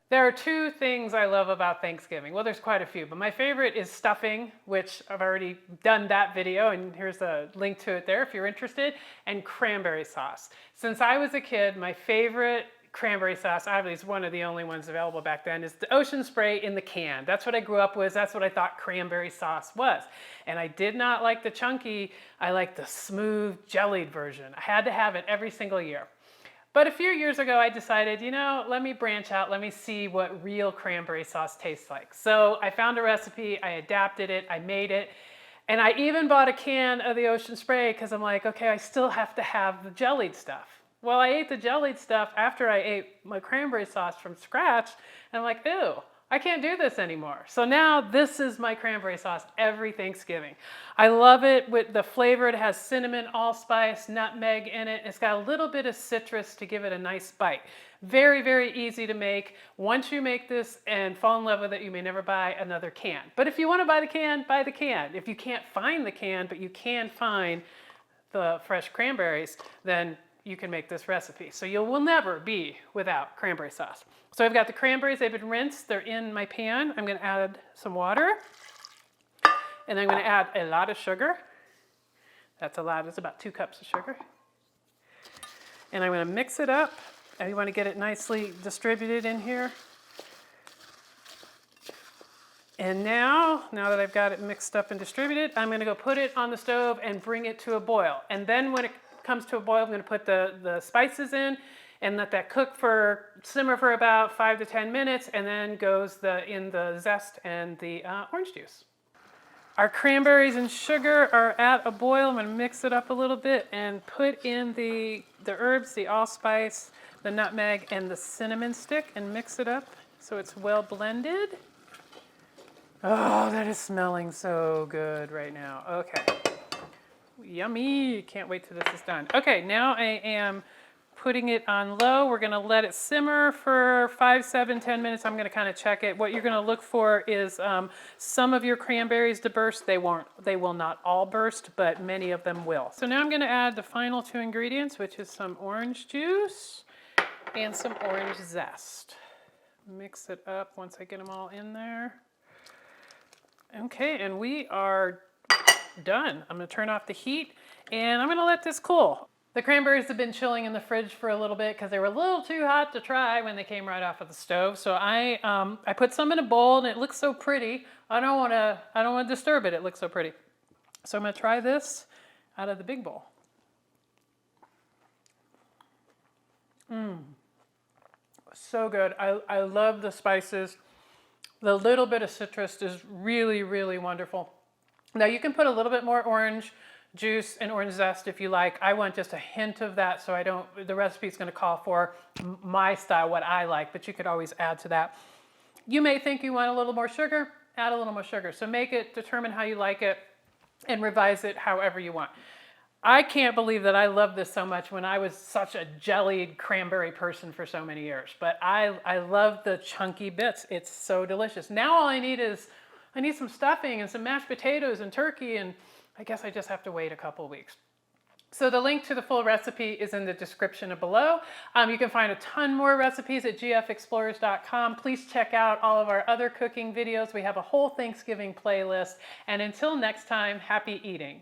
There are two things I love about Thanksgiving. Well, there's quite a few, but my favorite is stuffing, which I've already done that video, and here's a link to it there if you're interested, and cranberry sauce. Since I was a kid, my favorite cranberry sauce, obviously it's one of the only ones available back then, is the Ocean Spray in the can. That's what I grew up with. That's what I thought cranberry sauce was. And I did not like the chunky, I liked the smooth jellied version. I had to have it every single year. But a few years ago, I decided, you know, let me branch out. Let me see what real cranberry sauce tastes like. So I found a recipe, I adapted it, I made it, and I even bought a can of the Ocean Spray because I'm like, okay, I still have to have the jellied stuff. Well, I ate the jellied stuff after I ate my cranberry sauce from scratch, and I'm like, ew. I can't do this anymore. So now this is my cranberry sauce every Thanksgiving. I love it with the flavor. It has cinnamon, allspice, nutmeg in it. It's got a little bit of citrus to give it a nice bite. Very, very easy to make. Once you make this and fall in love with it, you may never buy another can. But if you want to buy the can, buy the can. If you can't find the can, but you can find the fresh cranberries, then you can make this recipe. So you will never be without cranberry sauce. So I've got the cranberries, they've been rinsed, they're in my pan. I'm gonna add some water, and I'm gonna add a lot of sugar. That's a lot, it's about 2 cups of sugar. And I'm gonna mix it up, and you wanna get it nicely distributed in here. And now that I've got it mixed up and distributed, I'm gonna go put it on the stove and bring it to a boil. And then when it comes to a boil, I'm going to put the spices in and let that simmer for about 5 to 10 minutes, and then goes in the zest and the orange juice. Our cranberries and sugar are at a boil. I'm going to mix it up a little bit and put in the herbs, the allspice, the nutmeg, and the cinnamon stick, and mix it up so it's well blended. Oh, that is smelling so good right now. Okay. Yummy, can't wait till this is done. Okay, now I am putting it on low. We're gonna let it simmer for 5, 7, 10 minutes. I'm gonna kind of check it. What you're gonna look for is some of your cranberries to burst. They will not all burst, but many of them will. So now I'm gonna add the final 2 ingredients, which is some orange juice and some orange zest. Mix it up once I get them all in there. Okay, and we are done. I'm going to turn off the heat, and I'm going to let this cool. The cranberries have been chilling in the fridge for a little bit because they were a little too hot to try when they came right off of the stove. So I put some in a bowl, and it looks so pretty. I don't want to disturb it. It looks so pretty. So I'm going to try this out of the big bowl. So good. I love the spices. The little bit of citrus is really, really wonderful. Now you can put a little bit more orange juice and orange zest if you like. I want just a hint of that, so the recipe is going to call for my style, what I like, but you could always add to that. You may think you want a little more sugar, add a little more sugar. So determine how you like it, and revise it however you want. I can't believe that I loved this so much when I was such a jellied cranberry person for so many years, but I love the chunky bits. It's so delicious. Now all I need some stuffing and some mashed potatoes and turkey, and I guess I just have to wait a couple of weeks. So the link to the full recipe is in the description below. You can find a ton more recipes at gfexplorers.com. Please check out all of our other cooking videos. We have a whole Thanksgiving playlist. And until next time, happy eating.